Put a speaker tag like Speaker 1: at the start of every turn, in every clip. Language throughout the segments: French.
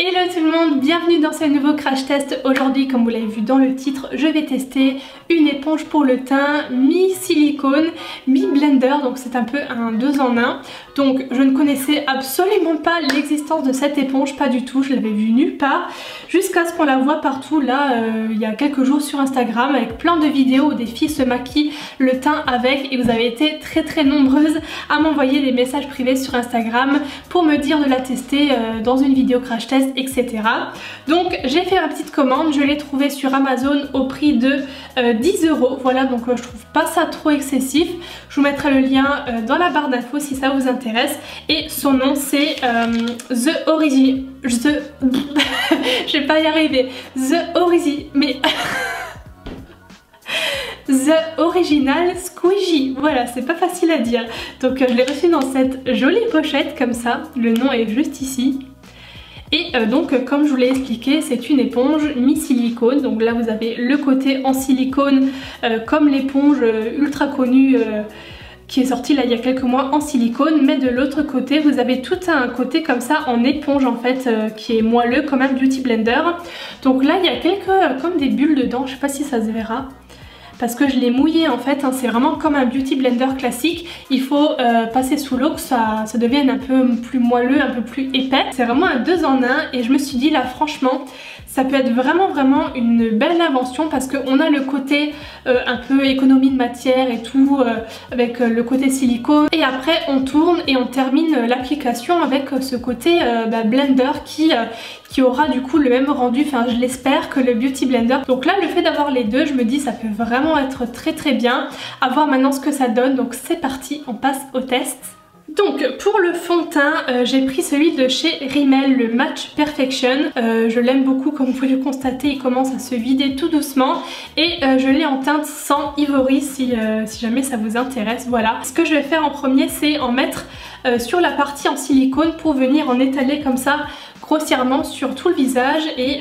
Speaker 1: Hello tout le monde, bienvenue dans ce nouveau crash test. Aujourd'hui, comme vous l'avez vu dans le titre, je vais tester une éponge pour le teint mi-silicone, mi-blender, donc c'est un peu un 2 en 1. Donc je ne connaissais absolument pas l'existence de cette éponge, pas du tout, je l'avais vue nulle part, jusqu'à ce qu'on la voit partout là, il y a quelques jours sur Instagram, avec plein de vidéos où des filles se maquillent le teint avec, et vous avez été très nombreuses à m'envoyer des messages privés sur Instagram pour me dire de la tester dans une vidéo crash test, etc. Donc j'ai fait ma petite commande, je l'ai trouvée sur Amazon au prix de 10 €. Voilà, donc je trouve pas ça trop excessif. Je vous mettrai le lien dans la barre d'infos si ça vous intéresse. Et son nom c'est The Origin... Je vais pas y arriver. The Original Squeegee, voilà, c'est pas facile à dire. Donc je l'ai reçu dans cette jolie pochette comme ça, le nom est juste ici. Et donc comme je vous l'ai expliqué, c'est une éponge mi-silicone. Donc là vous avez le côté en silicone comme l'éponge ultra connue qui est sortie là il y a quelques mois en silicone, mais de l'autre côté vous avez tout un côté comme ça en éponge en fait qui est moelleux comme un beauty blender. Donc là il y a quelques comme des bulles dedans, je sais pas si ça se verra parce que je l'ai mouillé en fait, hein, c'est vraiment comme un beauty blender classique. Il faut passer sous l'eau que ça devienne un peu plus moelleux, un peu plus épais. C'est vraiment un 2 en 1 et je me suis dit là franchement ça peut être vraiment une belle invention parce qu'on a le côté un peu économie de matière et tout avec le côté silicone, et après on tourne et on termine l'application avec ce côté blender qui aura du coup le même rendu, enfin je l'espère, que le beauty blender. Donc là le fait d'avoir les deux, je me dis ça peut vraiment être très bien. À voir maintenant ce que ça donne, donc c'est parti, on passe au test. Donc pour le fond de teint, j'ai pris celui de chez Rimmel, le Match Perfection. Je l'aime beaucoup, comme vous pouvez le constater, il commence à se vider tout doucement. Et je l'ai en teinte sans ivory si jamais ça vous intéresse, voilà. Ce que je vais faire en premier, c'est en mettre sur la partie en silicone pour venir en étaler comme ça grossièrement sur tout le visage, et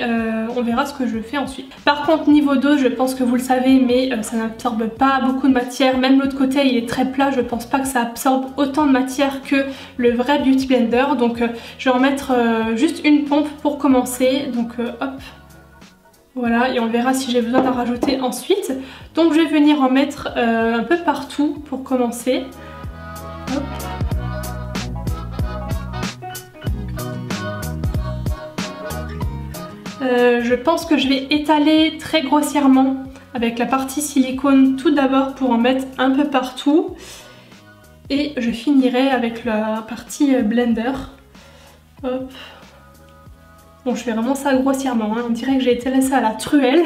Speaker 1: on verra ce que je fais ensuite. Par contre niveau dose, je pense que vous le savez, mais ça n'absorbe pas beaucoup de matière. Même l'autre côté il est très plat, je pense pas que ça absorbe autant de matière que le vrai beauty blender. Donc je vais en mettre juste une pompe pour commencer. Donc hop, voilà, et on verra si j'ai besoin d'en rajouter ensuite. Donc je vais venir en mettre un peu partout pour commencer. Hop. Je pense que je vais étaler très grossièrement avec la partie silicone tout d'abord pour en mettre un peu partout, et je finirai avec la partie blender. Hop. Bon, je fais vraiment ça grossièrement, hein. On dirait que j'ai étalé ça à la truelle.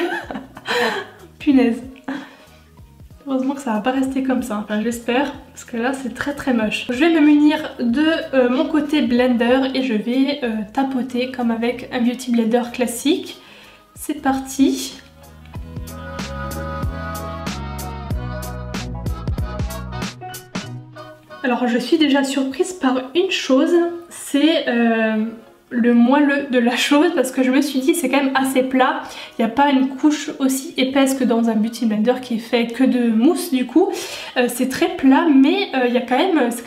Speaker 1: Punaise. Heureusement que ça va pas rester comme ça, enfin j'espère, parce que là c'est très moche. Je vais me munir de mon côté blender et je vais tapoter comme avec un beauty blender classique. C'est parti. Alors je suis déjà surprise par une chose, c'est le moelleux de la chose, parce que je me suis dit c'est quand même assez plat, il n'y a pas une couche aussi épaisse que dans un beauty blender qui est fait que de mousse. Du coup c'est très plat, mais c'est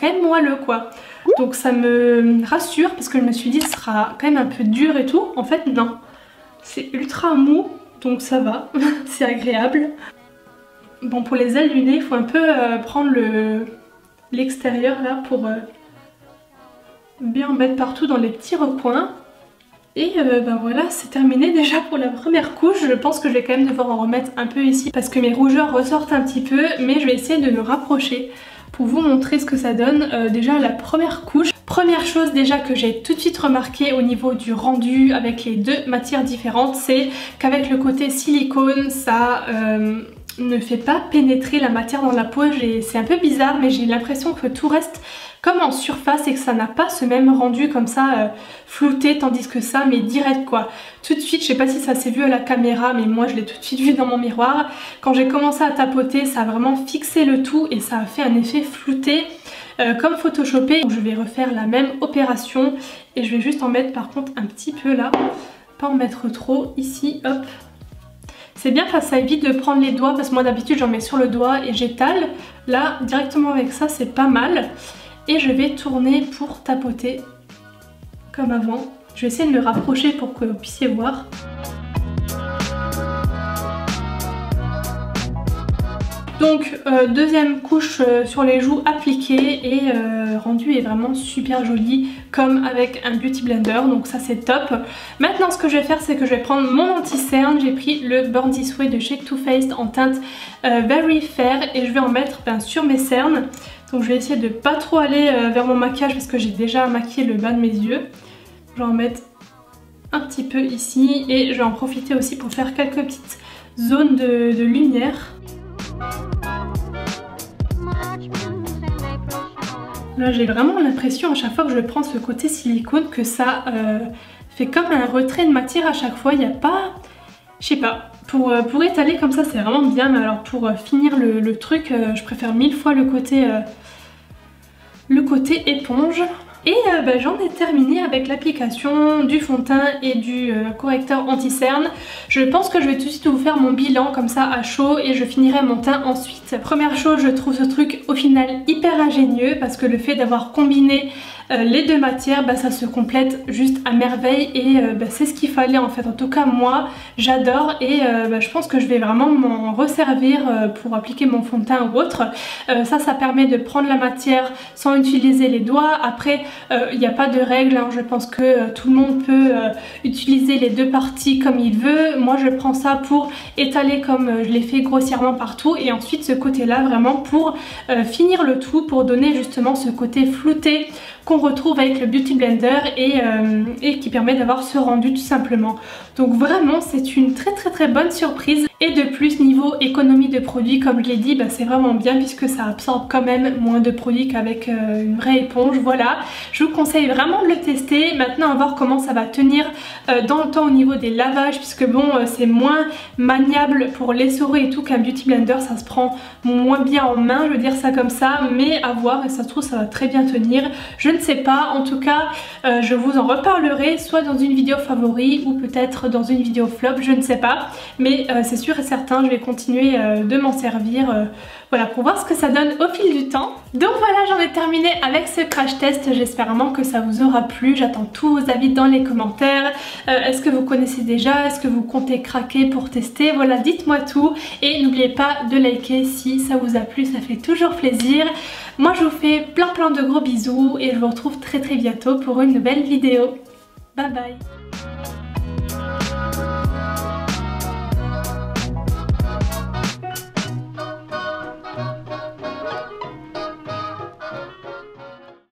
Speaker 1: quand même moelleux quoi. Donc ça me rassure parce que je me suis dit ce sera quand même un peu dur et tout. En fait non, c'est ultra mou, donc ça va. C'est agréable. Bon, pour les ailes du nez il faut un peu prendre l'extérieur là pour bien en mettre partout dans les petits recoins. Et ben voilà, c'est terminé déjà pour la première couche. Je pense que je vais quand même devoir en remettre un peu ici parce que mes rougeurs ressortent un petit peu, mais je vais essayer de me rapprocher pour vous montrer ce que ça donne. Déjà la première couche. Première chose déjà que j'ai tout de suite remarqué au niveau du rendu avec les deux matières différentes, c'est qu'avec le côté silicone, ça ne fait pas pénétrer la matière dans la peau. C'est un peu bizarre, mais j'ai l'impression que tout reste comme en surface et que ça n'a pas ce même rendu comme ça flouté, tandis que ça mais direct quoi. Tout de suite, je sais pas si ça s'est vu à la caméra, mais moi je l'ai tout de suite vu dans mon miroir. Quand j'ai commencé à tapoter, ça a vraiment fixé le tout et ça a fait un effet flouté comme photoshopé. Donc, je vais refaire la même opération et je vais juste en mettre par contre un petit peu là, pas en mettre trop ici, hop. C'est bien parce que ça évite de prendre les doigts, parce que moi d'habitude j'en mets sur le doigt et j'étale. Là directement avec ça c'est pas mal. Et je vais tourner pour tapoter comme avant. Je vais essayer de me rapprocher pour que vous puissiez voir. Donc deuxième couche sur les joues appliquée et rendu est vraiment super joli comme avec un beauty blender, donc ça c'est top. Maintenant ce que je vais faire, c'est que je vais prendre mon anti-cerne. J'ai pris le Born This Way de chez Too Faced en teinte Very Fair et je vais en mettre sur mes cernes. Donc je vais essayer de pas trop aller vers mon maquillage parce que j'ai déjà maquillé le bas de mes yeux. Je vais en mettre un petit peu ici et je vais en profiter aussi pour faire quelques petites zones de lumière. Là j'ai vraiment l'impression à chaque fois que je prends ce côté silicone que ça fait comme un retrait de matière à chaque fois. Il n'y a pas... Je sais pas, pour étaler comme ça c'est vraiment bien, mais alors pour finir le truc je préfère 1000 fois le côté éponge. Et j'en ai terminé avec l'application du fond de teint et du correcteur anti-cerne. Je pense que je vais tout de suite vous faire mon bilan comme ça à chaud et je finirai mon teint ensuite. Première chose, je trouve ce truc au final hyper ingénieux parce que le fait d'avoir combiné les deux matières, ça se complète juste à merveille et c'est ce qu'il fallait en fait. En tout cas moi j'adore et je pense que je vais vraiment m'en resservir pour appliquer mon fond de teint ou autre. Ça permet de prendre la matière sans utiliser les doigts. Après il n'y a pas de règle, hein. Je pense que tout le monde peut utiliser les deux parties comme il veut. Moi je prends ça pour étaler comme je l'ai fait grossièrement partout et ensuite ce côté là vraiment pour finir le tout, pour donner justement ce côté flouté qu'on retrouve avec le Beauty Blender et qui permet d'avoir ce rendu tout simplement. Donc vraiment c'est une très bonne surprise. Et de plus niveau économie de produits, comme je l'ai dit, c'est vraiment bien puisque ça absorbe quand même moins de produits qu'avec une vraie éponge. Voilà, je vous conseille vraiment de le tester. Maintenant à voir comment ça va tenir dans le temps au niveau des lavages, puisque bon c'est moins maniable pour l'essorer et tout qu'un Beauty Blender, ça se prend moins bien en main, je veux dire ça comme ça, mais à voir, et ça se trouve ça va très bien tenir. Je ne sais pas, en tout cas je vous en reparlerai soit dans une vidéo favori ou peut-être dans une vidéo flop, je ne sais pas, mais c'est sûr et certain, je vais continuer de m'en servir voilà, pour voir ce que ça donne au fil du temps. Donc voilà, j'en ai terminé avec ce crash test. J'espère vraiment que ça vous aura plu. J'attends tous vos avis dans les commentaires. Est-ce que vous connaissez déjà? Est-ce que vous comptez craquer pour tester? Voilà, dites-moi tout. Et n'oubliez pas de liker si ça vous a plu, ça fait toujours plaisir. Moi je vous fais plein de gros bisous et je vous retrouve très bientôt pour une nouvelle vidéo. Bye bye!